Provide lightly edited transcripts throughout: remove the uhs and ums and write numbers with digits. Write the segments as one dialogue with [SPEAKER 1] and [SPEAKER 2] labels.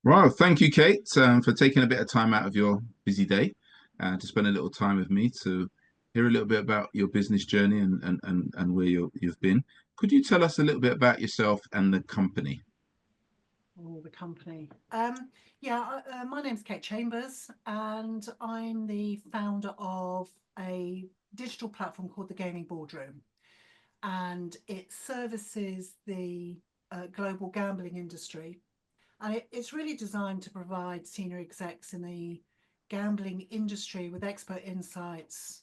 [SPEAKER 1] Well, thank you, Kate, for taking a bit of time out of your busy day to spend a little time with me to hear a little bit about your business journey and where you've been. Could you tell us a little bit about yourself and the company?
[SPEAKER 2] Oh, the company. My name's Kate Chambers, and I'm the founder of a digital platform called the Gaming Boardroom, and it services the global gambling industry, and it's really designed to provide senior execs in the gambling industry with expert insights.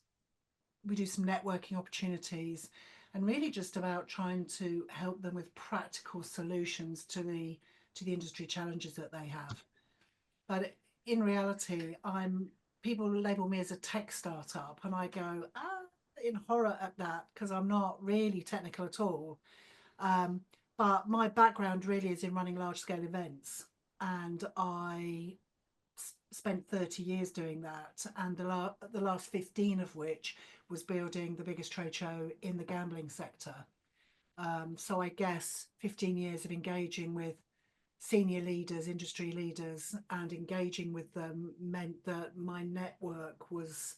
[SPEAKER 2] We do some networking opportunities, and really just about trying to help them with practical solutions to the industry challenges that they have. But in reality, I'm people label me as a tech startup, and I go in horror at that because I'm not really technical at all. Um, but my background really is in running large scale events, and I spent 30 years doing that, and the last 15 of which was building the biggest trade show in the gambling sector. So I guess 15 years of engaging with senior leaders, industry leaders, and engaging with them meant that my network was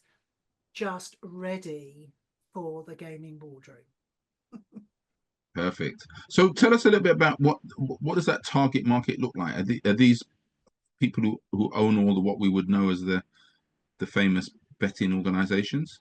[SPEAKER 2] just ready for the gaming boardroom.
[SPEAKER 1] Perfect. So tell us a little bit about what does that target market look like? Are these people who own all the what we would know as the famous betting organizations?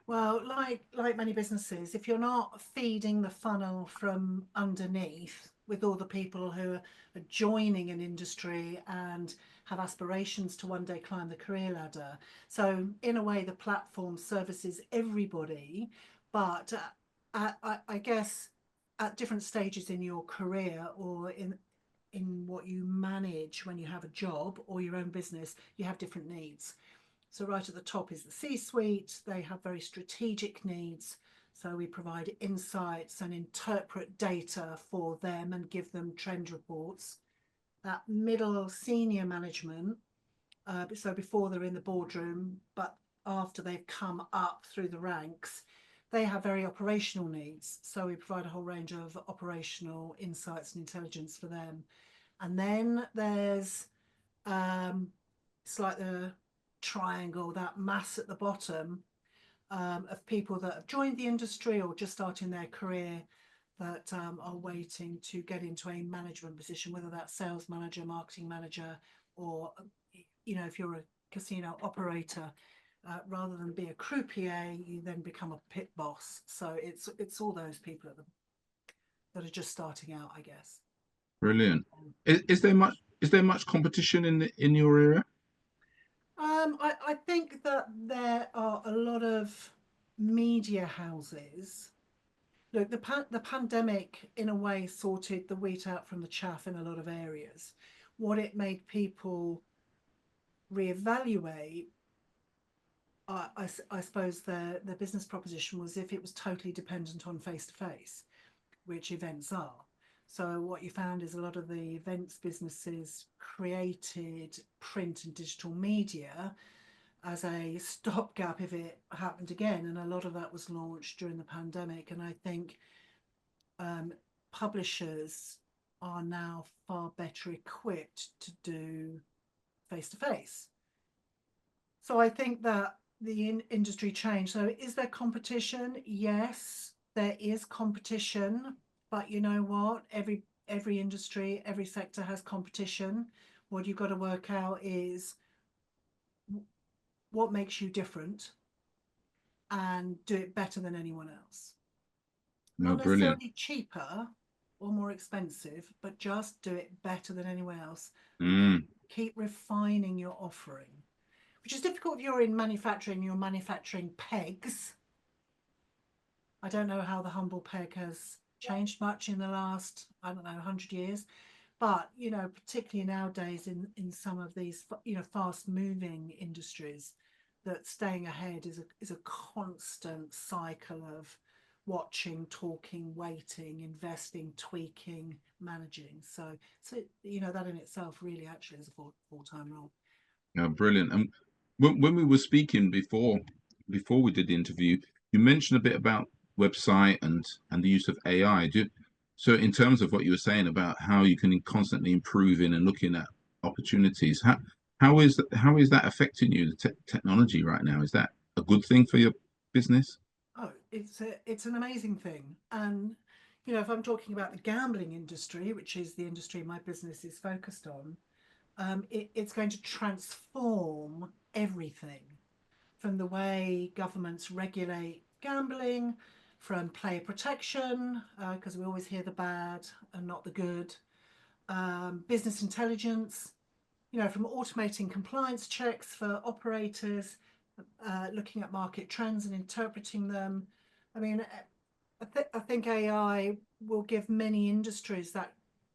[SPEAKER 2] Well, like many businesses, if you're not feeding the funnel from underneath with all the people who are joining an industry and have aspirations to one day climb the career ladder. So in a way, the platform services everybody, but I guess at different stages in your career or in what you manage when you have a job or your own business, you have different needs. So, right at the top is the C suite. They have very strategic needs. So, we provide insights and interpret data for them and give them trend reports. That middle senior management, so before they're in the boardroom, but after they've come up through the ranks, they have very operational needs. So, we provide a whole range of operational insights and intelligence for them. And then there's it's like the triangle, that mass at the bottom of people that have joined the industry or just starting their career that are waiting to get into a management position, whether that's sales manager, marketing manager, or if you're a casino operator, rather than be a croupier, you then become a pit boss. So it's all those people that are just starting out, I guess.
[SPEAKER 1] Brilliant. Is there much competition in your area?
[SPEAKER 2] I think that there are a lot of media houses. Look, the pandemic, in a way, sorted the wheat out from the chaff in a lot of areas. What it made people reevaluate, I suppose, the business proposition was if it was totally dependent on face to face, which events are. So what you found is a lot of the events businesses created print and digital media as a stopgap if it happened again. And a lot of that was launched during the pandemic. And I think um, publishers are now far better equipped to do face to face. So I think that the industry changed. So is there competition? Yes, there is competition, but you know what? Every industry, every sector has competition. What you've got to work out is what makes you different and do it better than anyone else.
[SPEAKER 1] No,
[SPEAKER 2] Not
[SPEAKER 1] brilliant.
[SPEAKER 2] necessarily cheaper or more expensive, but just do it better than anyone else and
[SPEAKER 1] Mm.
[SPEAKER 2] keep refining your offering, which is difficult if you're in manufacturing, you're manufacturing pegs. I don't know how the humble peg has changed much in the last, I don't know, 100 years. But, particularly nowadays in some of these, fast moving industries, that staying ahead is a constant cycle of watching, talking, waiting, investing, tweaking, managing. So that in itself really actually is a full-time role.
[SPEAKER 1] No, brilliant. And when we were speaking before we did the interview, you mentioned a bit about website and the use of AI. So in terms of what you were saying about how you can constantly improve in and looking at opportunities. How is that affecting you, the technology right now? Is that a good thing for your business?
[SPEAKER 2] Oh, it's an amazing thing. And if I'm talking about the gambling industry, which is the industry my business is focused on, it's going to transform everything from the way governments regulate gambling, from player protection, because we always hear the bad and not the good, business intelligence, from automating compliance checks for operators, looking at market trends and interpreting them. I mean, I think AI will give many industries that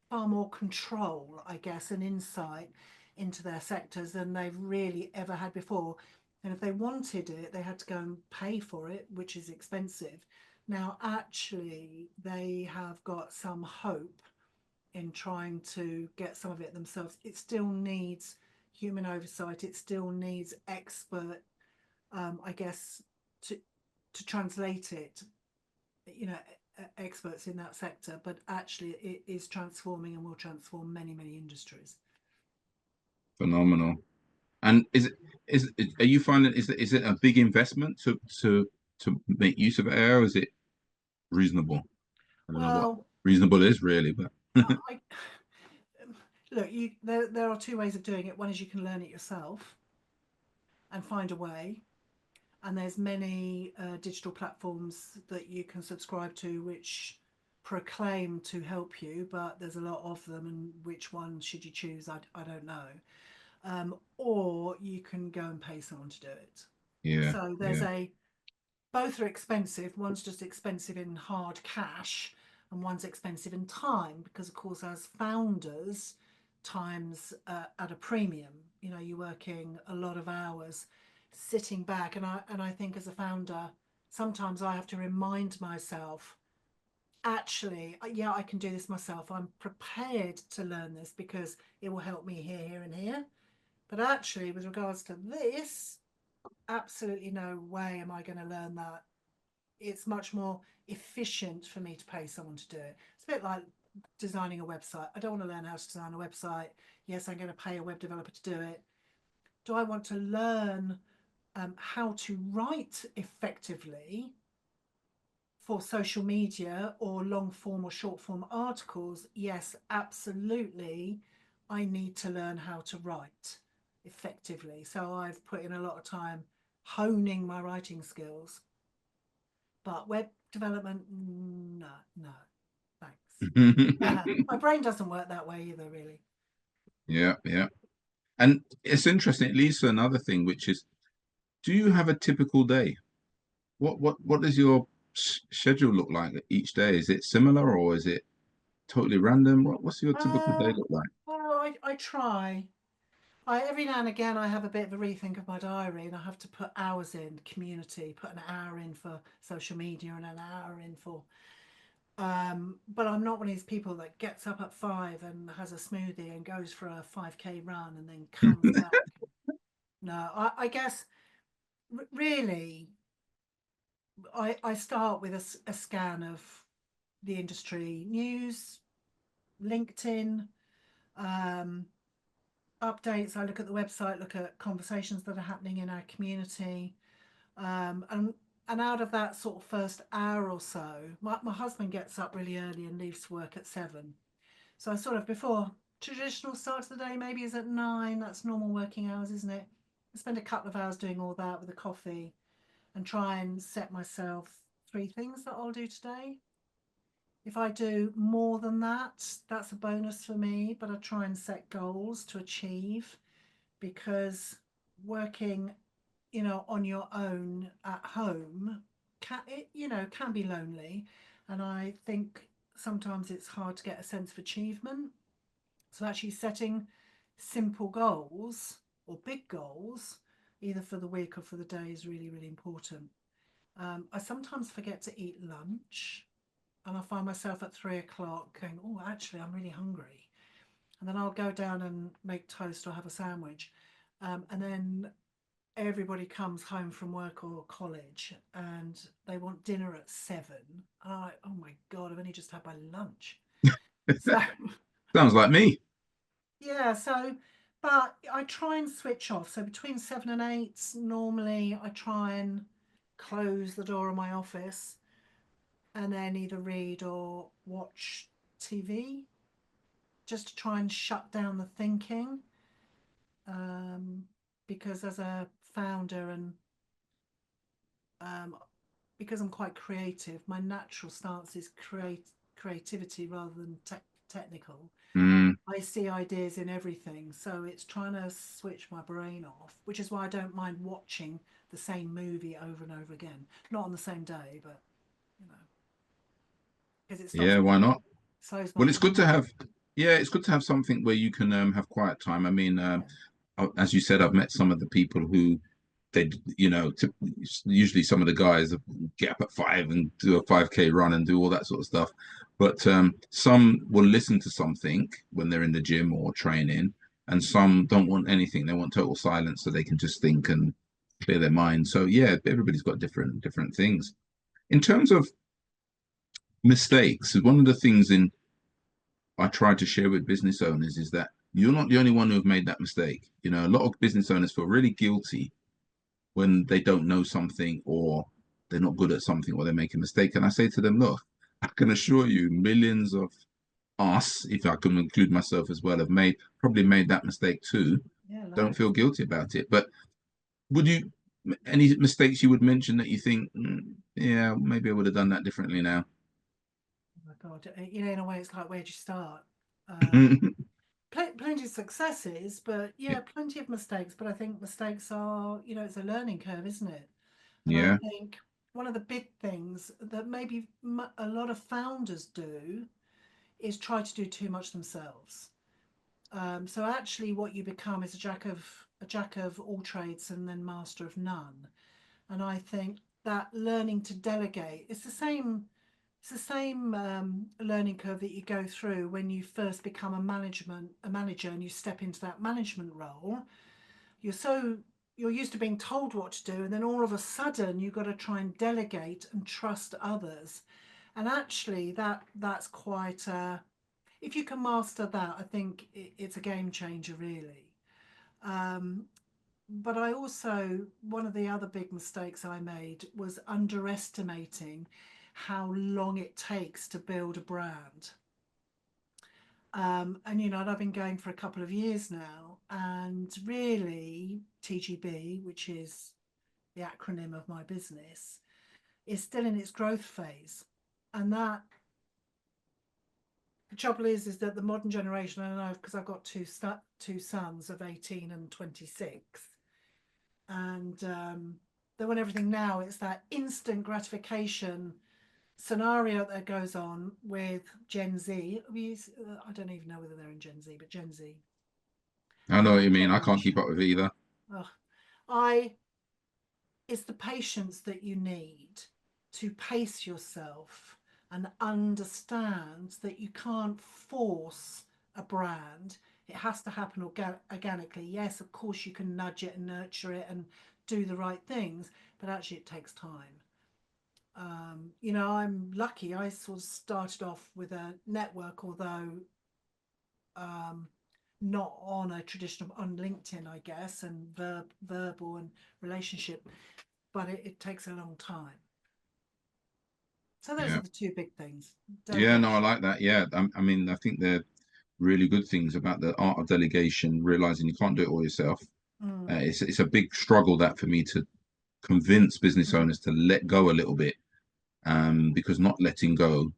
[SPEAKER 2] far more control, I guess, and insight into their sectors than they've really ever had before. And if they wanted it, they had to go and pay for it, which is expensive. Now, actually, they have got some hope in trying to get some of it themselves. It still needs human oversight. It still needs expert, I guess, to translate it. Experts in that sector, but actually, it is transforming and will transform many industries.
[SPEAKER 1] Phenomenal. And are you finding is it a big investment to make use of AI, or is it reasonable? I don't know what
[SPEAKER 2] Well,
[SPEAKER 1] reasonable is really, but
[SPEAKER 2] I look. There are two ways of doing it. One is you can learn it yourself and find a way, and there's many digital platforms that you can subscribe to which proclaim to help you, but there's a lot of them, and which one should you choose? I don't know. Or you can go and pay someone to do it.
[SPEAKER 1] yeah,
[SPEAKER 2] So there's
[SPEAKER 1] yeah.
[SPEAKER 2] a both are expensive. One's just expensive in hard cash, and one's expensive in time because, of course, as founders, time's at a premium. You're working a lot of hours, sitting back, and I think as a founder, sometimes I have to remind myself. Actually, yeah, I can do this myself. I'm prepared to learn this because it will help me here, and here. But actually, with regards to this, absolutely no way am I going to learn that. It's much more efficient for me to pay someone to do it. It's a bit like designing a website. I don't want to learn how to design a website. Yes, I'm going to pay a web developer to do it. Do I want to learn how to write effectively for social media or long form or short form articles? Yes, absolutely. I need to learn how to write effectively. So I've put in a lot of time honing my writing skills. But web development, no, no, thanks. My brain doesn't work that way either, really.
[SPEAKER 1] Yeah, yeah. And it's interesting. It leads to another thing, which is, do you have a typical day? What does your schedule look like each day? Is it similar or is it totally random? What's your typical day
[SPEAKER 2] Uh,
[SPEAKER 1] look like?
[SPEAKER 2] well, I try. Every now and again, I have a bit of a rethink of my diary, and I have to put hours in community, put an hour in for social media, and an hour in for. But I'm not one of these people that gets up at 5 and has a smoothie and goes for a 5K run and then comes back. No, I guess really, I start with a scan of the industry news, LinkedIn, um, updates. I look at the website, look at conversations that are happening in our community, and out of that sort of first hour or so, my husband gets up really early and leaves work at 7. So I sort of before traditional start of the day maybe is at 9. That's normal working hours, isn't it? I spend a couple of hours doing all that with a coffee and try and set myself 3 things that I'll do today. If I do more than that, that's a bonus for me, but I try and set goals to achieve because working, on your own at home can be lonely, and I think sometimes it's hard to get a sense of achievement. So actually setting simple goals or big goals, either for the week or for the day, is really important. I sometimes forget to eat lunch, and I find myself at 3 o'clock going, "Oh, actually, I'm really hungry," and then I'll go down and make toast or have a sandwich, and then everybody comes home from work or college, and they want dinner at 7. Oh my god, I've only just had my lunch. So
[SPEAKER 1] Sounds like me.
[SPEAKER 2] yeah, so but I try and switch off. So between 7 and 8, normally I try and close the door of my office and then either read or watch TV just to try and shut down the thinking. Um, because as a founder and um, because I'm quite creative, my natural stance is creativity rather than technical.
[SPEAKER 1] Mm,
[SPEAKER 2] I see ideas in everything, so it's trying to switch my brain off, which is why I don't mind watching the same movie over and over again. Not on the same day, but you know, because it
[SPEAKER 1] yeah, why not?
[SPEAKER 2] slows my
[SPEAKER 1] Well, it's good to
[SPEAKER 2] brain.
[SPEAKER 1] have, yeah, it's good to have something where you can have quiet time. I mean,
[SPEAKER 2] Yeah,
[SPEAKER 1] as you said, I've met some of the people who they, usually some of the guys get up at 5 and do a 5K run and do all that sort of stuff. But some will listen to something when they're in the gym or training, and some don't want anything. They want total silence so they can just think and clear their mind. So yeah, everybody's got different things. In terms of mistakes, one of the things in I try to share with business owners is that you're not the only one who have made that mistake. You know, a lot of business owners feel really guilty when they don't know something or they're not good at something or they make a mistake. And I say to them, look, I can assure you, millions of us, if I can include myself as well, have made probably made that mistake too.
[SPEAKER 2] yeah,
[SPEAKER 1] Don't feel
[SPEAKER 2] loads.
[SPEAKER 1] guilty about it. But would you any mistakes you would mention that you think, yeah, maybe I would have done that differently now?
[SPEAKER 2] Oh my God, in a way, it's like where'd you start? Um, plenty of successes, but
[SPEAKER 1] Yeah,
[SPEAKER 2] yeah, plenty of mistakes. But I think mistakes are, it's a learning curve, isn't it? And I
[SPEAKER 1] yeah,
[SPEAKER 2] think one of the big things that maybe a lot of founders do is try to do too much themselves. So actually, what you become is a jack of all trades and then master of none. And I think that learning to delegate, it's the same learning curve that you go through when you first become a manager and you step into that management role. You're so you're used to being told what to do, and then all of a sudden you've got to try and delegate and trust others. And actually, that's quite if you can master that, I think it's a game changer, really. Um, but I also, one of the other big mistakes I made was underestimating how long it takes to build a brand. And I've been going for a couple of years now, and really, TGB, which is the acronym of my business, is still in its growth phase. And that the trouble is that the modern generation, I don't know because I've got two sons of 18 and 26, and they want everything now. It's that instant gratification scenario that goes on with Gen Z. I don't even know whether they're in Gen Z, but Gen Z,
[SPEAKER 1] I
[SPEAKER 2] the
[SPEAKER 1] know what
[SPEAKER 2] new
[SPEAKER 1] you mean. I can't keep
[SPEAKER 2] generation.
[SPEAKER 1] up with either.
[SPEAKER 2] Ugh. I It's the patience that you need to pace yourself and understand that you can't force a brand. It has to happen organically. Yes, of course, you can nudge it and nurture it and do the right things, but actually, it takes time. I'm lucky. I sort of started off with a network, although um, not on a traditional on LinkedIn, I guess, and verbal and relationship, but it takes a long time. So those are
[SPEAKER 1] Yeah.
[SPEAKER 2] the two big things:
[SPEAKER 1] Yeah, no, I
[SPEAKER 2] delegation.
[SPEAKER 1] like that. Yeah, I mean, I think they're really good things about the art of delegation, realizing you can't do it all yourself.
[SPEAKER 2] Mm,
[SPEAKER 1] It's a big struggle that for me to convince business
[SPEAKER 2] mm.
[SPEAKER 1] owners to let go a little bit, because not letting go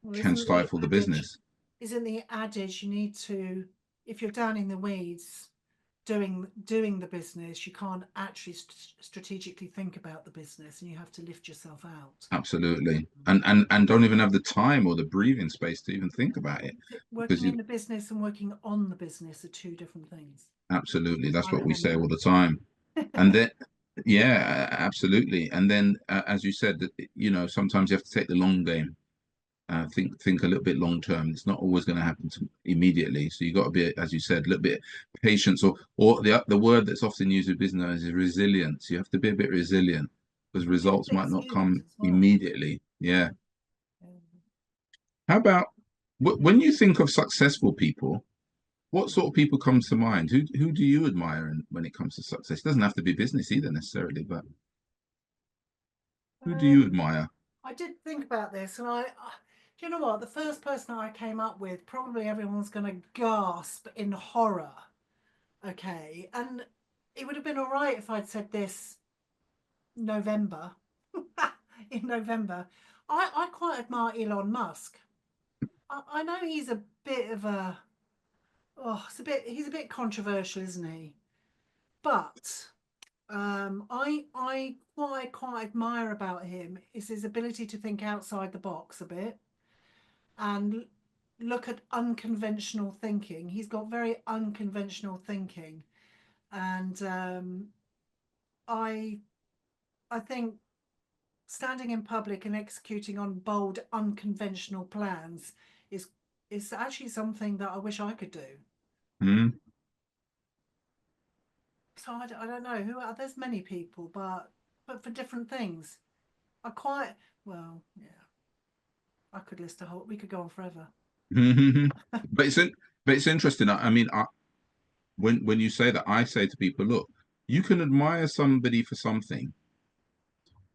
[SPEAKER 2] Well,
[SPEAKER 1] can stifle the business.
[SPEAKER 2] isn't the adage you need to, if you're down in the weeds doing the business, you can't actually strategically think about the business, and you have to lift yourself out.
[SPEAKER 1] Absolutely, and don't even have the time or the breathing space to even think about it because
[SPEAKER 2] Working
[SPEAKER 1] you
[SPEAKER 2] in the business and working on the business are two different things.
[SPEAKER 1] absolutely that's
[SPEAKER 2] I
[SPEAKER 1] what we say
[SPEAKER 2] remember.
[SPEAKER 1] all the time. And then, yeah, absolutely. And then, as you said, that sometimes you have to take the long game. Think a little bit long term. It's not always going to happen immediately. So you got to be, as you said, a little bit patience, or the word that's often used in business is resilience. You have to be a bit resilient because
[SPEAKER 2] Yeah,
[SPEAKER 1] results might not
[SPEAKER 2] thick-skinned
[SPEAKER 1] come
[SPEAKER 2] as well.
[SPEAKER 1] immediately.
[SPEAKER 2] Yeah.
[SPEAKER 1] Yeah.
[SPEAKER 2] Yeah.
[SPEAKER 1] How about when you think of successful people? what sort of people comes to mind? Who do you admire when it comes to success? It doesn't have to be business either necessarily, but who do you
[SPEAKER 2] Um,
[SPEAKER 1] admire?
[SPEAKER 2] I did think about this, and do you know what? The first person I came up with, probably everyone's going to gasp in horror. Okay, and it would have been all right if I'd said this November. In November, I quite admire Elon Musk. I know he's a bit of a he's a bit controversial, isn't he? But I what I quite admire about him is his ability to think outside the box a bit and look at unconventional thinking. He's got very unconventional thinking, and I I think standing in public and executing on bold, unconventional plans is is actually something that I wish I could do.
[SPEAKER 1] Hmm.
[SPEAKER 2] So I don't know who there's many people, but for different things. I quite well, yeah. I could list a whole. We could go on forever.
[SPEAKER 1] But it's interesting. I mean, when you say that, I say to people, look, you can admire somebody for something,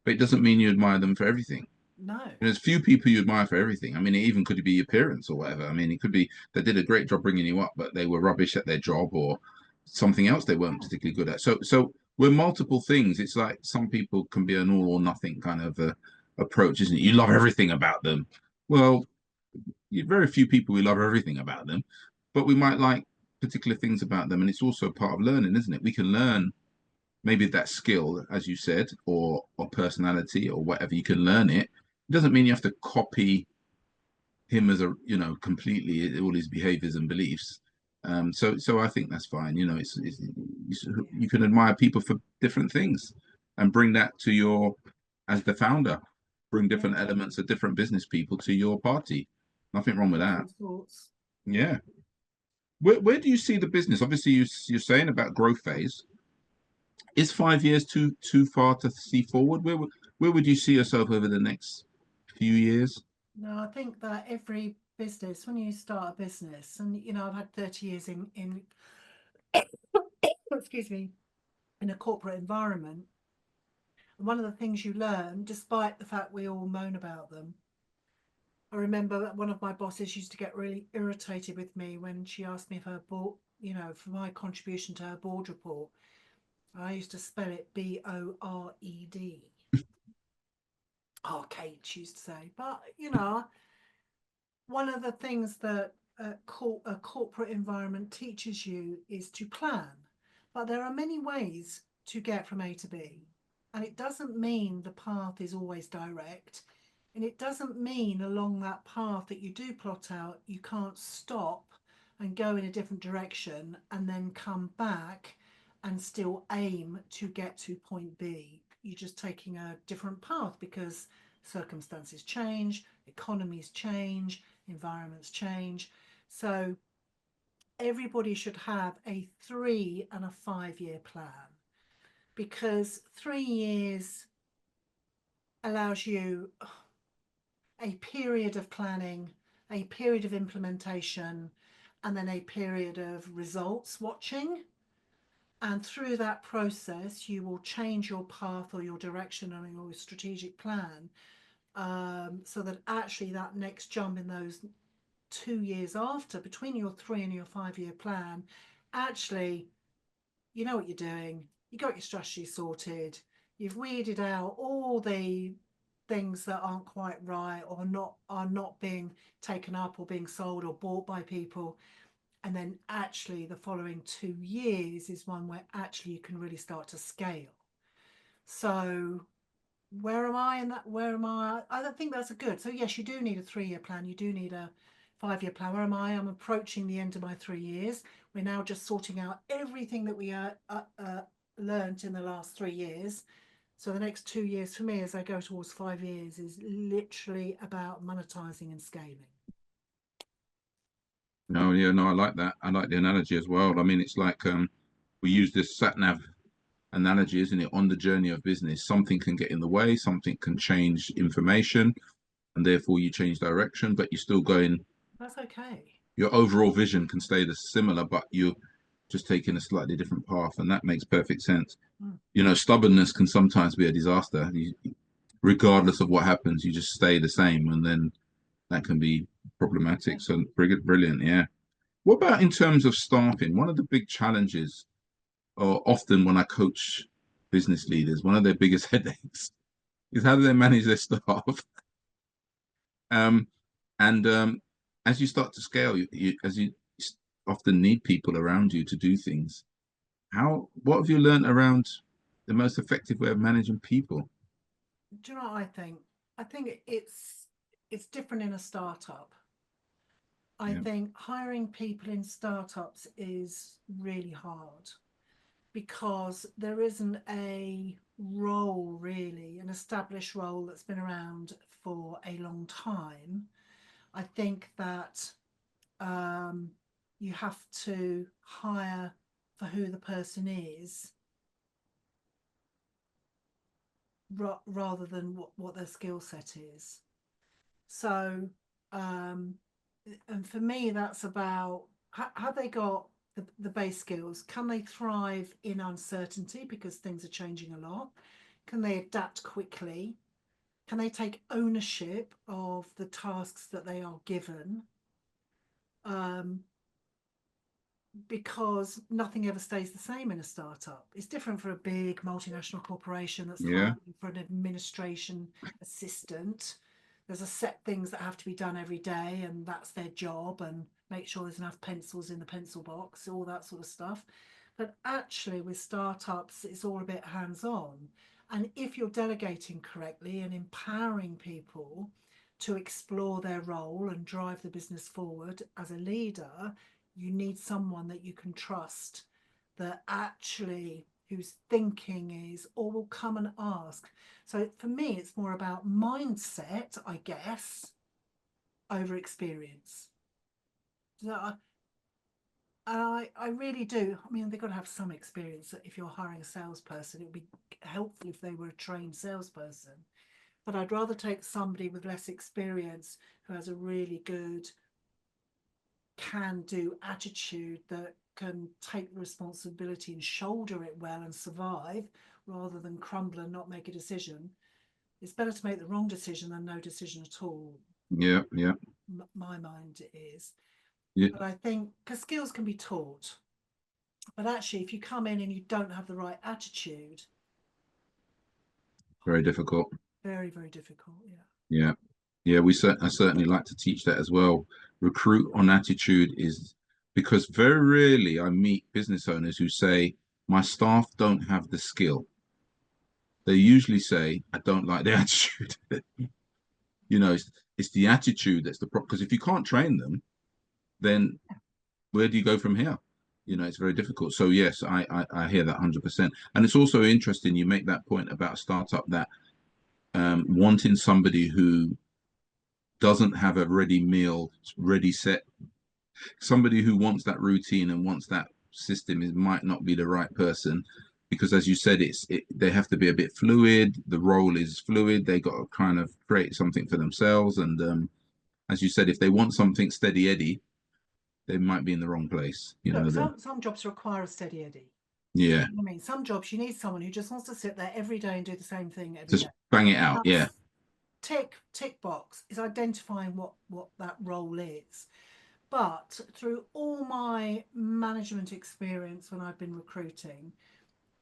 [SPEAKER 1] but it doesn't mean you admire them for everything.
[SPEAKER 2] No.
[SPEAKER 1] And there's few people you admire for everything. I mean, it even could be your parents or whatever. I mean, it could be they did a great job bringing you up, but they were rubbish at their job or something else they weren't particularly good at. So we're multiple things. It's like some people can be an all or nothing kind of approach, isn't it? You love everything about them. Well, very few people we love everything about them, but we might like particular things about them, and it's also part of learning, isn't it? We can learn maybe that skill, as you said, or personality or whatever. You can learn it. It doesn't mean you have to copy him as a completely all his behaviors and beliefs. So I think that's fine. You can admire people for different things and bring that to your as the founder, bring different
[SPEAKER 2] Yeah.
[SPEAKER 1] elements of different business people to your party. Nothing wrong with that.
[SPEAKER 2] Different thoughts.
[SPEAKER 1] Yeah. Where do you see the business? Obviously, you're saying about growth phase. Is 5 years too far to see forward? Where would you see yourself over the next few years?
[SPEAKER 2] No, I think that every business, when you start a business, and I've had 30 years in excuse me, in a corporate environment. And one of the things you learn, despite the fact we all moan about them, I remember that one of my bosses used to get really irritated with me when she asked me if her board, for my contribution to her board report. I used to spell it Bored. Arcade, she used to say. But, one of the things that a corporate environment teaches you is to plan. But there are many ways to get from A to B. And it doesn't mean the path is always direct. And it doesn't mean along that path that you do plot out, you can't stop and go in a different direction and then come back and still aim to get to point B. You're just taking a different path because circumstances change, economies change, environments change. So everybody should have a 3 and a 5 year plan, because 3 years allows you a period of planning, a period of implementation, and then a period of results watching. And through that process, you will change your path or your direction or your strategic plan, so that actually that next jump in those 2 years after, between your 3 and your 5 year plan, actually, you know what you're doing, you got your strategy sorted, you've weeded out all the things that aren't quite right or are not being taken up or being sold or bought by people. And then actually the following 2 years is one where actually you can really start to scale. So where am I in that? Where am I don't think that's a good. So yes, you do need a 3 year plan. You do need a 5 year plan. Where am I? I'm approaching the end of my 3 years. We're now just sorting out everything that we learned in the last 3 years. So the next 2 years for me, as I go towards 5 years, is literally about monetizing and scaling.
[SPEAKER 1] No, yeah, no, I like that. I like the analogy as well. I mean, it's like we use this sat nav analogy, isn't it? On the journey of business, something can get in the way, something can change information, and therefore you change direction, but you're still going
[SPEAKER 2] That's okay.
[SPEAKER 1] your overall vision can stay the similar, but you're just taking a slightly different path, and that makes perfect sense.
[SPEAKER 2] Mm.
[SPEAKER 1] You know, stubbornness can sometimes be a disaster. Regardless of what happens, you just stay the same, and then that can be
[SPEAKER 2] Yeah.
[SPEAKER 1] problematic. So brilliant, brilliant, yeah. What about in terms of staffing? One of the big challenges, or often when I coach business leaders, one of their biggest headaches is how do they manage their staff? Um, and as you start to scale, as you often need people around you to do things. What have you learned around the most effective way of managing people?
[SPEAKER 2] Do you know what I think? I think it's different in a startup. I
[SPEAKER 1] Yeah,
[SPEAKER 2] think hiring people in startups is really hard because there isn't a role really, an established role that's been around for a long time. I think that um, you have to hire for who the person is rather than what their skill set is. So, um, and for me, that's about have they got the base skills? Can they thrive in uncertainty because things are changing a lot? Can they adapt quickly? Can they take ownership of the tasks that they are given? Um, because nothing ever stays the same in a startup. It's different for a big multinational corporation that's
[SPEAKER 1] yeah,
[SPEAKER 2] hiring for an administration assistant. There's a set things that have to be done every day, and that's their job, and make sure there's enough pencils in the pencil box, all that sort of stuff. But actually, with startups, it's all a bit hands on. And if you're delegating correctly and empowering people to explore their role and drive the business forward as a leader, you need someone that you can trust, that actually whose thinking is or will come and ask. So for me, it's more about mindset, I guess, over experience. So I really do. I mean, they've got to have some experience. If you're hiring a salesperson, it would be helpful if they were a trained salesperson. But I'd rather take somebody with less experience who has a really good can do attitude, that can take responsibility and shoulder it well and survive rather than crumble and not make a decision. It's better to make the wrong decision than no decision at all.
[SPEAKER 1] yeah, yeah,
[SPEAKER 2] My mind is.
[SPEAKER 1] yeah.
[SPEAKER 2] But I think because skills can be taught, but actually, if you come in and you don't have the right attitude,
[SPEAKER 1] Very difficult.
[SPEAKER 2] very, very difficult. Yeah.
[SPEAKER 1] Yeah, yeah. I certainly like to teach that as well. Recruit on attitude is because very rarely I meet business owners who say my staff don't have the skill. They usually say I don't like the attitude. You know, it's the attitude that's the problem. Because if you can't train them, then where do you go from here? You know, it's very difficult. So yes, I hear that 100%. And it's also interesting you make that point about a startup that wanting somebody who doesn't have a ready meal, ready set, somebody who wants that routine and wants that system is might not be the right person because as you said they have to be a bit fluid, the role is fluid, they got to kind of create something for themselves and as you said, if they want something steady Eddie, they might be in the wrong place. You know,
[SPEAKER 2] Look,
[SPEAKER 1] the
[SPEAKER 2] some jobs require a steady Eddie.
[SPEAKER 1] yeah,
[SPEAKER 2] I mean, some jobs you need someone who just wants to sit there every day and do the same thing every
[SPEAKER 1] just
[SPEAKER 2] day.
[SPEAKER 1] bang it out. Yeah,
[SPEAKER 2] That's tick box is identifying what that role is. But through all my management experience when I've been recruiting,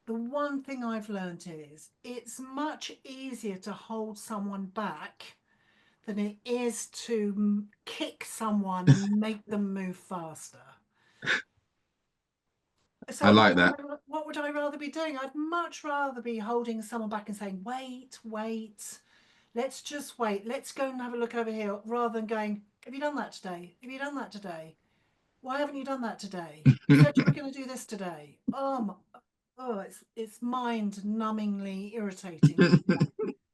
[SPEAKER 2] the one thing I've learned is it's much easier to hold someone back than it is to kick someone and make them move faster.
[SPEAKER 1] I
[SPEAKER 2] So
[SPEAKER 1] like that.
[SPEAKER 2] what would I rather be doing? I'd much rather be holding someone back and saying, wait, let's just wait. Let's go and have a look over here, rather than going, have you done that today? Have you done that today? Why haven't you done that today? You said you were going to do this today. Oh, it's mind numbingly irritating.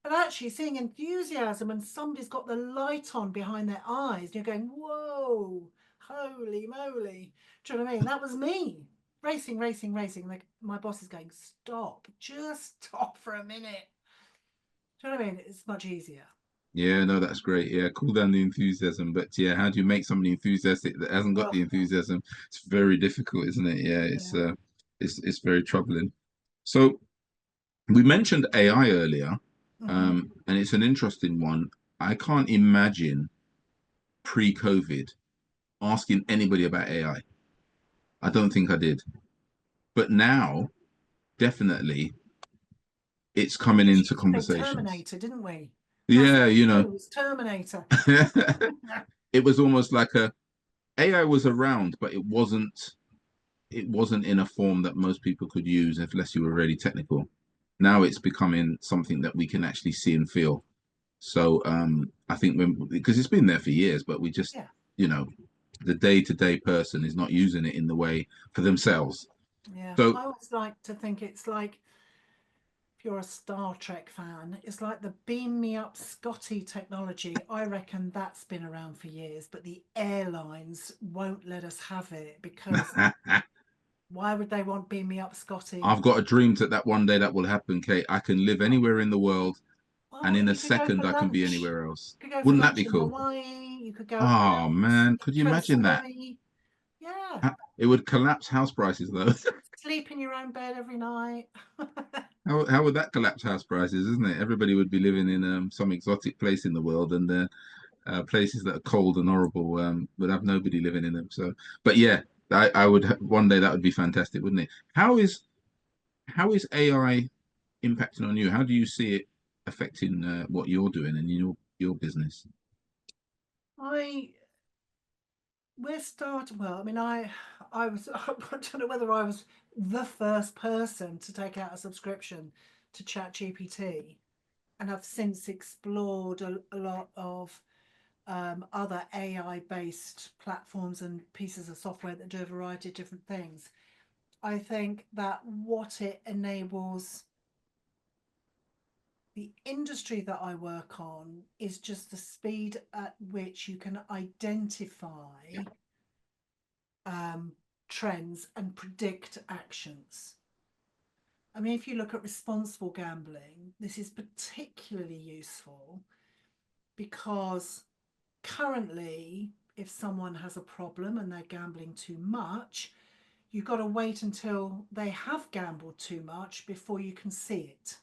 [SPEAKER 2] But actually, seeing enthusiasm and somebody's got the light on behind their eyes, and you're going, whoa, holy moly. Do you know what I mean? That was me racing, racing, racing. Like my boss is going, stop, just stop for a minute. Do you know what I mean? It's much easier.
[SPEAKER 1] Yeah, no, that's great. Yeah, cool down the enthusiasm. But yeah, how do you make somebody enthusiastic that hasn't got
[SPEAKER 2] Oh,
[SPEAKER 1] the enthusiasm? It's very difficult, isn't it? Yeah,
[SPEAKER 2] yeah.
[SPEAKER 1] it's very troubling. So we mentioned AI earlier,
[SPEAKER 2] Hmm.
[SPEAKER 1] and it's an interesting one. I can't imagine pre-COVID asking anybody about AI. I don't think I did. But now, definitely, it's
[SPEAKER 2] We
[SPEAKER 1] coming
[SPEAKER 2] just
[SPEAKER 1] into
[SPEAKER 2] used to say
[SPEAKER 1] conversations.
[SPEAKER 2] Terminator, didn't we? That's
[SPEAKER 1] Yeah,
[SPEAKER 2] all
[SPEAKER 1] you
[SPEAKER 2] we
[SPEAKER 1] know,
[SPEAKER 2] knew was Terminator.
[SPEAKER 1] it was almost like a AI was around, but it wasn't in a form that most people could use unless you were really technical. Now it's becoming something that we can actually see and feel. So I think when because it's been there for years, but we just
[SPEAKER 2] Yeah,
[SPEAKER 1] you know the day-to-day person is not using it in the way for themselves.
[SPEAKER 2] yeah.
[SPEAKER 1] So
[SPEAKER 2] I always like to think it's like if you're a Star Trek fan, it's like the beam me up Scotty technology. I reckon that's been around for years, but the airlines won't let us have it because why would they want beam me up Scotty?
[SPEAKER 1] I've got a dream that one day that will happen, Kate. I can live
[SPEAKER 2] Oh,
[SPEAKER 1] anywhere in the world, and
[SPEAKER 2] well,
[SPEAKER 1] in a
[SPEAKER 2] you could go for
[SPEAKER 1] second I can be
[SPEAKER 2] lunch.
[SPEAKER 1] anywhere else.
[SPEAKER 2] You could go for
[SPEAKER 1] Wouldn't that be
[SPEAKER 2] lunch in
[SPEAKER 1] cool?
[SPEAKER 2] Hawaii. You could go
[SPEAKER 1] Oh
[SPEAKER 2] out
[SPEAKER 1] man, could you
[SPEAKER 2] to
[SPEAKER 1] imagine that?
[SPEAKER 2] Asari. Yeah,
[SPEAKER 1] It would collapse house prices though.
[SPEAKER 2] sleep in your own bed every night.
[SPEAKER 1] How would that collapse house prices, isn't it? Everybody would be living in some exotic place in the world, and places that are cold and horrible would have nobody living in them. So, but yeah, I would one day that would be fantastic, wouldn't it? How is AI impacting on you? How do you see it affecting what you're doing and your business?
[SPEAKER 2] I we're starting. Well, I mean, I was. I don't know whether I was the first person to take out a subscription to ChatGPT, and I've since explored a lot of other AI based platforms and pieces of software that do a variety of different things. I think that what it enables the industry that I work on is just the speed at which you can identify um, trends and predict actions. I mean, if you look at responsible gambling, this is particularly useful because currently, if someone has a problem and they're gambling too much, you've got to wait until they have gambled too much before you can see it.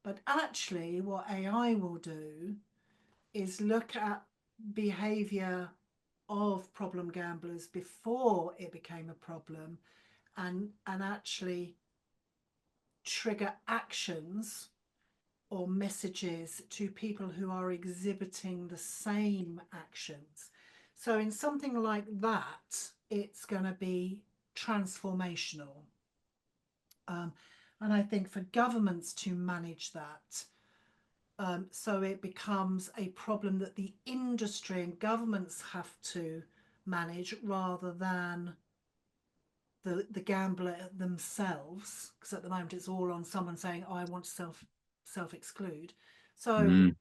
[SPEAKER 2] But actually, what AI will do is look at behavior of problem gamblers before it became a problem and actually trigger actions or messages to people who are exhibiting the same actions. So, in something like that, it's going to be transformational. Um, and I think for governments to manage that, so it becomes a problem that the industry and governments have to manage rather than the gambler themselves, because at the moment it's all on someone saying, "I want to self exclude." So
[SPEAKER 1] Mm,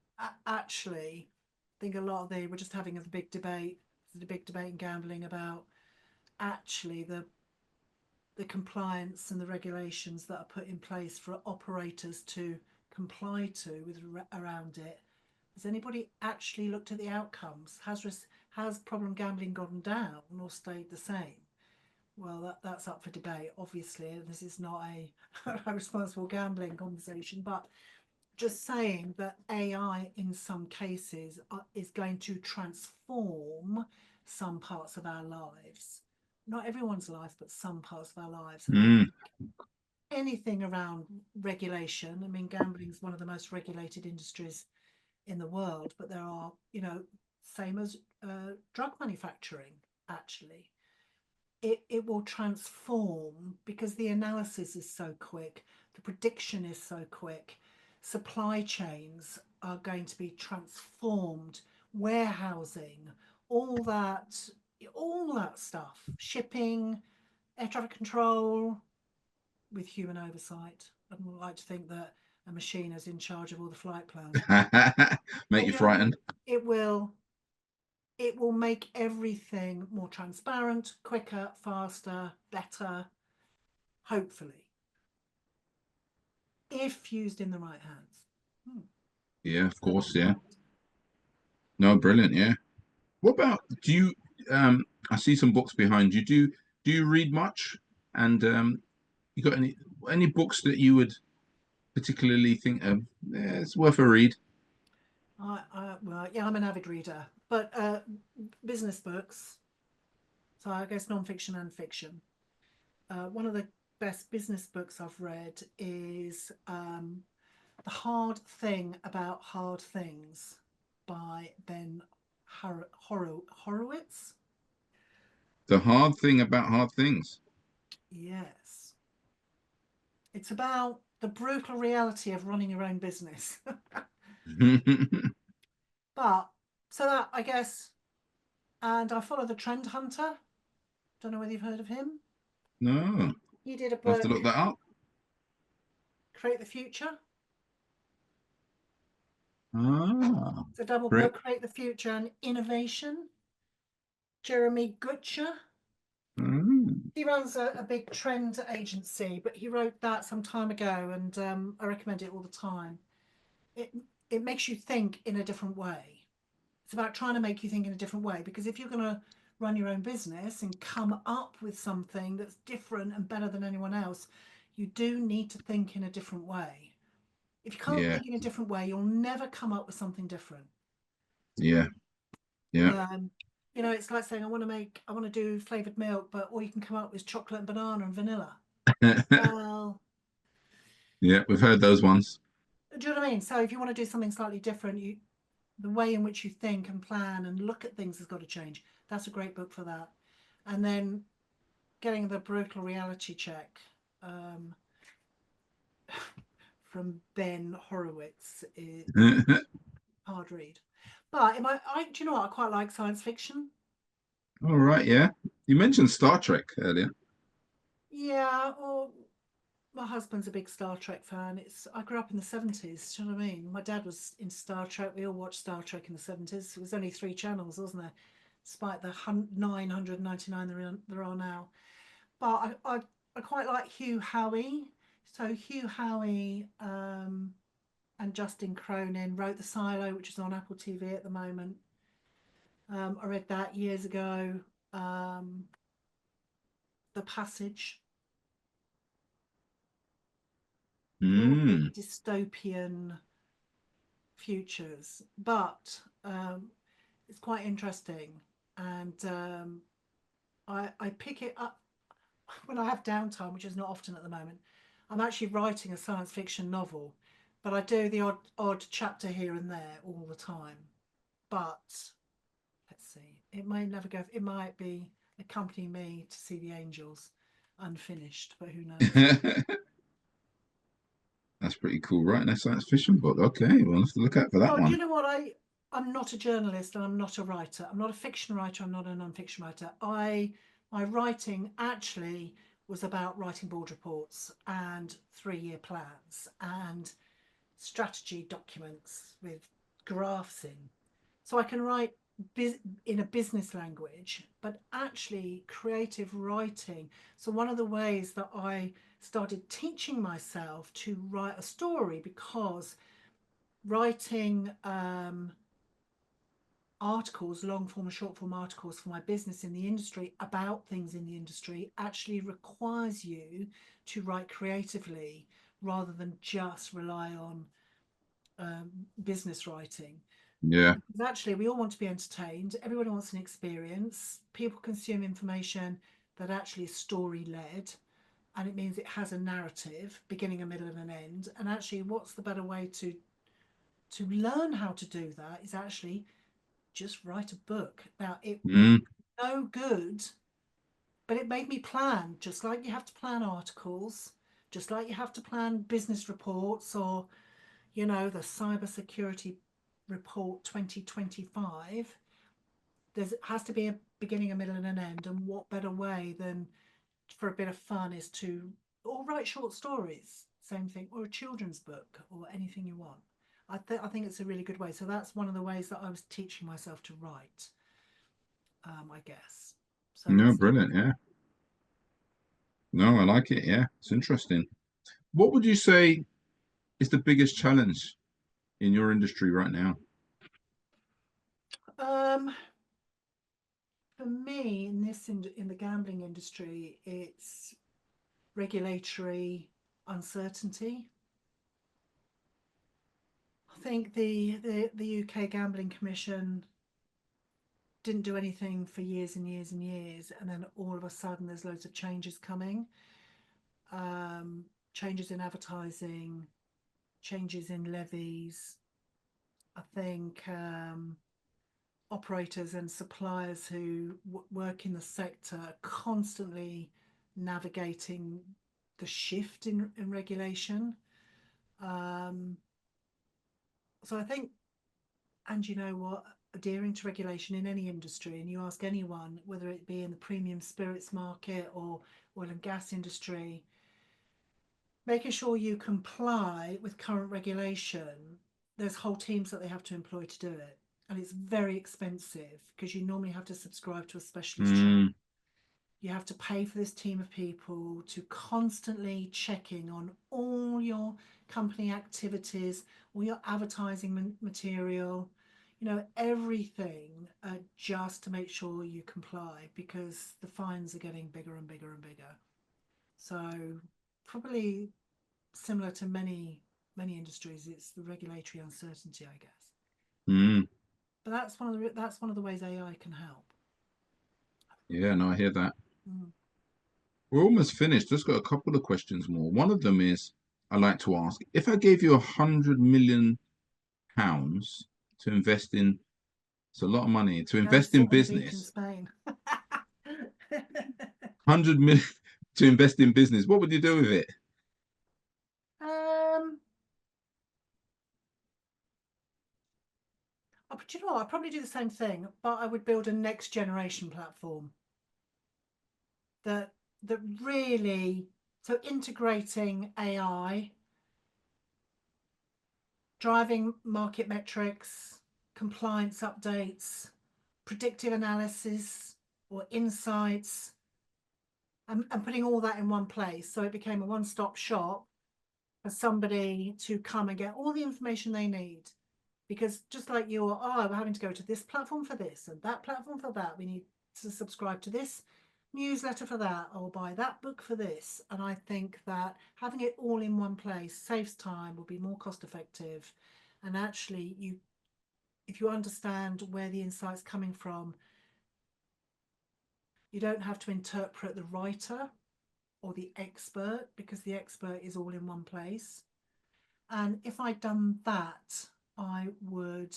[SPEAKER 2] actually, I think a lot of we're just having a big debate, the big debate in gambling about actually the compliance and the regulations that are put in place for operators to comply to with around it. Has anybody actually looked at the outcomes? Has problem gambling gone down or stayed the same? Well, that's up for debate. Obviously, this is not a responsible gambling conversation, but just saying that AI in some cases is going to transform some parts of our lives. Not everyone's life, but some parts of our lives. And I
[SPEAKER 1] mm,
[SPEAKER 2] think anything around regulation, I mean, gambling is one of the most regulated industries in the world, but there are, same as drug manufacturing, actually it will transform because the analysis is so quick, the prediction is so quick, supply chains are going to be transformed, warehousing, all that, all that stuff, shipping, air traffic control with human oversight. I'd like to think that a machine is in charge of all the flight planning.
[SPEAKER 1] mm. Make
[SPEAKER 2] But
[SPEAKER 1] you
[SPEAKER 2] you know what I mean?
[SPEAKER 1] frightened?
[SPEAKER 2] It will make everything more transparent, quicker, faster, better, hopefully, if used in the right hands. Hmm.
[SPEAKER 1] Yeah, of
[SPEAKER 2] So
[SPEAKER 1] course.
[SPEAKER 2] that's
[SPEAKER 1] Yeah.
[SPEAKER 2] great.
[SPEAKER 1] No, brilliant. Yeah. What about do you I see some books behind you. Do you read much? And you got any books that you would particularly think of? Yeah, it's worth a read.
[SPEAKER 2] Well, yeah, I'm an avid reader, but business books. So I guess non-fiction and fiction. One of the best business books I've read is The Hard Thing About Hard Things by Ben Horowitz.
[SPEAKER 1] The hard thing about hard things.
[SPEAKER 2] Yes. It's about the brutal reality of running your own business. But so that I guess, and I follow the Trend Hunter. Don't know whether you've heard of him.
[SPEAKER 1] No,
[SPEAKER 2] He did a
[SPEAKER 1] I have to
[SPEAKER 2] book,
[SPEAKER 1] look that up.
[SPEAKER 2] Create the Future.
[SPEAKER 1] Ah,
[SPEAKER 2] It's a double
[SPEAKER 1] great.
[SPEAKER 2] book, Create the Future and Innovation. Jeremy Gutcher.
[SPEAKER 1] Mm,
[SPEAKER 2] He runs a big trend agency, but he wrote that some time ago, and I recommend it all the time. It it makes you think in a different way. It's about trying to make you think in a different way because if you're going to run your own business and come up with something that's different and better than anyone else, you do need to think in a different way. If you can't
[SPEAKER 1] yeah,
[SPEAKER 2] think in a different way, you'll never come up with something different.
[SPEAKER 1] yeah, yeah.
[SPEAKER 2] Um, it's like saying I want to do flavored milk, but all you can come up with is chocolate and banana and vanilla. Well,
[SPEAKER 1] Yeah, we've heard those ones.
[SPEAKER 2] do you know what I mean? So if you want to do something slightly different, the way in which you think and plan and look at things has got to change. That's a great book for that. And then getting the brutal reality check um, from Ben Horowitz is hard read. But do you know what? I quite like science fiction.
[SPEAKER 1] All right, yeah. You mentioned Star Trek earlier.
[SPEAKER 2] Yeah, or my husband's a big Star Trek fan. I grew up in the 70s. Do you know what I mean? My dad was in Star Trek. We all watched Star Trek in the 70s. It was only three channels, wasn't there? Despite the 999 there are now. But I quite like Hugh Howey. So Hugh Howey and Justin Cronin wrote The Silo, which is on Apple TV at the moment. I read that years ago. Um, The Passage. They're all a bit
[SPEAKER 1] Mm,
[SPEAKER 2] dystopian futures, but it's quite interesting. And I pick it up when I have downtime, which is not often at the moment. I'm actually writing a science fiction novel, but I do the odd chapter here and there all the time. But let's see, it may never go. It might be accompany me to see the angels unfinished, but who knows?
[SPEAKER 1] that's pretty cool, right? A science fiction book. Okay, we'll have to look out for that
[SPEAKER 2] Oh, do
[SPEAKER 1] one.
[SPEAKER 2] you know what? I'm not a journalist and I'm not a writer. I'm not a fiction writer. I'm not a non-fiction writer. My writing actually was about writing board reports and 3-year plans and strategy documents with graphs in. So I can write in a business language, but actually creative writing. So one of the ways that I started teaching myself to write a story because writing articles, long form and short form articles for my business in the industry about things in the industry actually requires you to write creatively rather than just rely on business writing.
[SPEAKER 1] Yeah.
[SPEAKER 2] Because actually, we all want to be entertained. Everybody wants an experience. People consume information that actually is story led, and it means it has a narrative, beginning, a middle, and an end. And actually, what's the better way to learn how to do that is actually just write a book. Now, it
[SPEAKER 1] Mm,
[SPEAKER 2] no good, but it made me plan, just like you have to plan articles, just like you have to plan business reports or, the cybersecurity report 2025. There has to be a beginning, a middle, and an end. And what better way than for a bit of fun is to, or write short stories, same thing, or a children's book, or anything you want. I think it's a really good way. So that's one of the ways that I was teaching myself to write, I guess. So
[SPEAKER 1] no,
[SPEAKER 2] it's
[SPEAKER 1] brilliant. Yeah. No, I like it. Yeah, it's interesting. What would you say is the biggest challenge in your industry right now?
[SPEAKER 2] Um, for me, in the gambling industry, it's regulatory uncertainty. I think the UK Gambling Commission didn't do anything for years and years and years, and then all of a sudden there's loads of changes coming, changes in advertising, changes in levies. I think operators and suppliers who work in the sector are constantly navigating the shift in regulation. Um, so I think, and you know what, adhering to regulation in any industry, and you ask anyone, whether it be in the premium spirits market or oil and gas industry, making sure you comply with current regulation, there's whole teams that they have to employ to do it. And it's very expensive because you normally have to subscribe to a specialist trust.
[SPEAKER 1] Mm,
[SPEAKER 2] You have to pay for this team of people to constantly checking on all your company activities, all your advertising material, you know, everything, just to make sure you comply, because the fines are getting bigger and bigger and bigger. So probably similar to many industries, it's the regulatory uncertainty, I guess.
[SPEAKER 1] mm.
[SPEAKER 2] But that's one of the ways AI can help.
[SPEAKER 1] Yeah, no, I hear that.
[SPEAKER 2] Mm.
[SPEAKER 1] We're almost finished. Just got a couple of questions more. One of them is I like to ask if I gave you £100 million to invest in, it's a lot of money to
[SPEAKER 2] Go
[SPEAKER 1] invest in
[SPEAKER 2] sit on the beach in
[SPEAKER 1] business,
[SPEAKER 2] Spain.
[SPEAKER 1] 100 million to invest in business, what would you do with it?
[SPEAKER 2] um, but you know what? I'd probably do the same thing, but I would build a next generation platform that that really, so integrating AI, driving market metrics, compliance updates, predictive analysis or insights, and putting all that in one place. So it became a one-stop shop for somebody to come and get all the information they need. Because just like you're, oh, we're having to go to this platform for this and that platform for that. We need to subscribe to this newsletter for that, or buy that book for this. And I think that having it all in one place saves time, will be more cost effective. And actually, if you understand where the insight's coming from, you don't have to interpret the writer or the expert, because the expert is all in one place. And if I'd done that, I would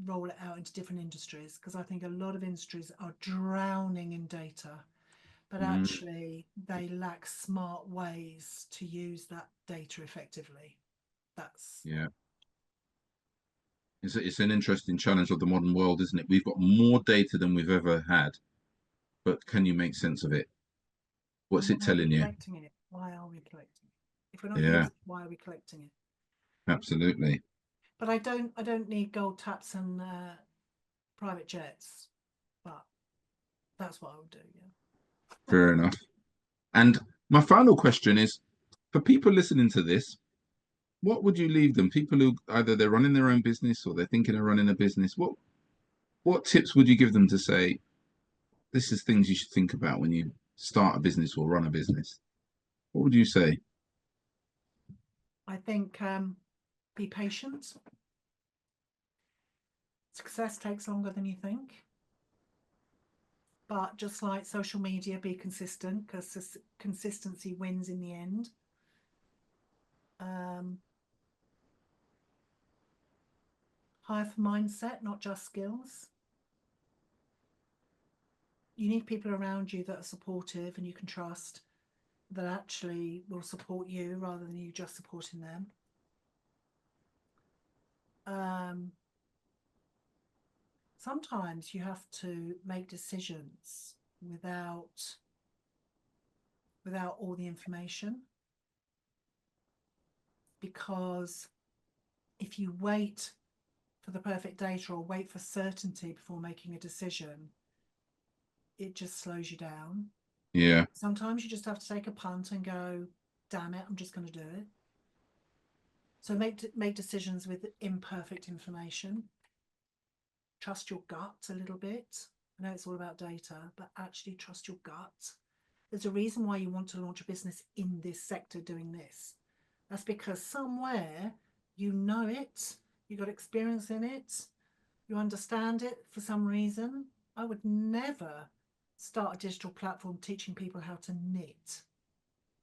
[SPEAKER 2] roll it out into different industries, because I think a lot of industries are drowning in data, but
[SPEAKER 1] Mm,
[SPEAKER 2] actually they lack smart ways to use that data effectively. That's
[SPEAKER 1] yeah, it's an interesting challenge of the modern world, isn't it? We've got more data than we've ever had, but can you make sense of it?
[SPEAKER 2] and
[SPEAKER 1] What's it
[SPEAKER 2] why are we
[SPEAKER 1] telling you?
[SPEAKER 2] collecting it? Why are we collecting it? If we're not
[SPEAKER 1] Yeah,
[SPEAKER 2] using it, why are we collecting it?
[SPEAKER 1] absolutely.
[SPEAKER 2] But I don't need gold taps and private jets. But that's what I would do. Yeah.
[SPEAKER 1] Fair enough. And my final question is for people listening to this, what would you leave them? People who either they're running their own business or they're thinking of running a business. What tips would you give them to say this is things you should think about when you start a business or run a business? What would you say?
[SPEAKER 2] I think be patient. Success takes longer than you think. But just like social media, be consistent, because consistency wins in the end. Um, hire for mindset, not just skills. You need people around you that are supportive and you can trust, that actually will support you rather than you just supporting them. Um, sometimes you have to make decisions without all the information, because if you wait for the perfect data or wait for certainty before making a decision, it just slows you down.
[SPEAKER 1] Yeah,
[SPEAKER 2] Sometimes you just have to take a punt and go, damn it, I'm just going to do it. So make decisions with imperfect information. Trust your gut a little bit. I know it's all about data, but actually trust your gut. There's a reason why you want to launch a business in this sector doing this. That's because somewhere you know it, you got experience in it, you understand it for some reason. I would never start a digital platform teaching people how to knit.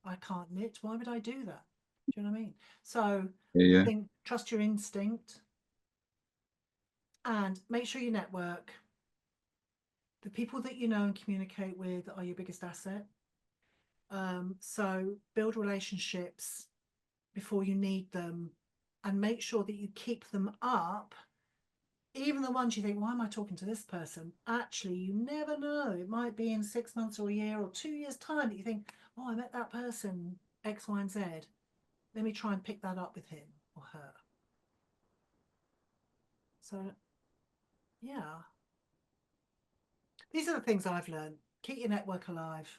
[SPEAKER 2] I can't knit. Why would I do that? Do you know what I mean? So
[SPEAKER 1] Yeah,
[SPEAKER 2] I
[SPEAKER 1] yeah,
[SPEAKER 2] think trust your instinct and make sure you network. The people that you know and communicate with are your biggest asset. So build relationships before you need them and make sure that you keep them up. Even the ones you think, why am I talking to this person? Actually, you never know. It might be in 6 months or a year or 2 years' time that you think, oh, I met that person, X, Y, and Z. Let me try and pick that up with him or her. So, yeah, these are the things I've learned. Keep your network alive,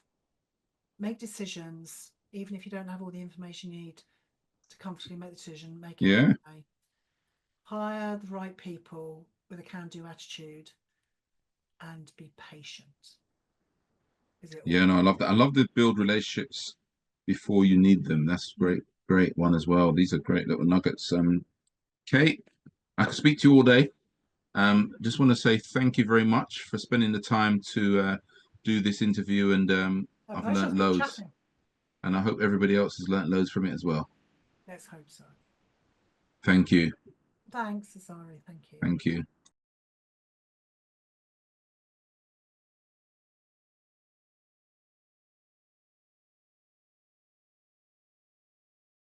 [SPEAKER 2] make decisions, even if you don't have all the information you need to comfortably make the decision, make it
[SPEAKER 1] yeah,
[SPEAKER 2] anyway. Hire the right people with a can-do attitude and be patient because it all
[SPEAKER 1] yeah. No, I love that. I love to build relationships before you need them. That's great, great one as well. These are great little nuggets. Kate, I could speak to you all day. Just want to say thank you very much for spending the time to do this interview, and
[SPEAKER 2] my
[SPEAKER 1] I've
[SPEAKER 2] pleasure.
[SPEAKER 1] learnt
[SPEAKER 2] It's good
[SPEAKER 1] loads,
[SPEAKER 2] chatting.
[SPEAKER 1] and I hope everybody else has learnt loads from it as well.
[SPEAKER 2] Let's hope so.
[SPEAKER 1] Thank you.
[SPEAKER 2] Thanks, Asari. Thank you.
[SPEAKER 1] Thank you.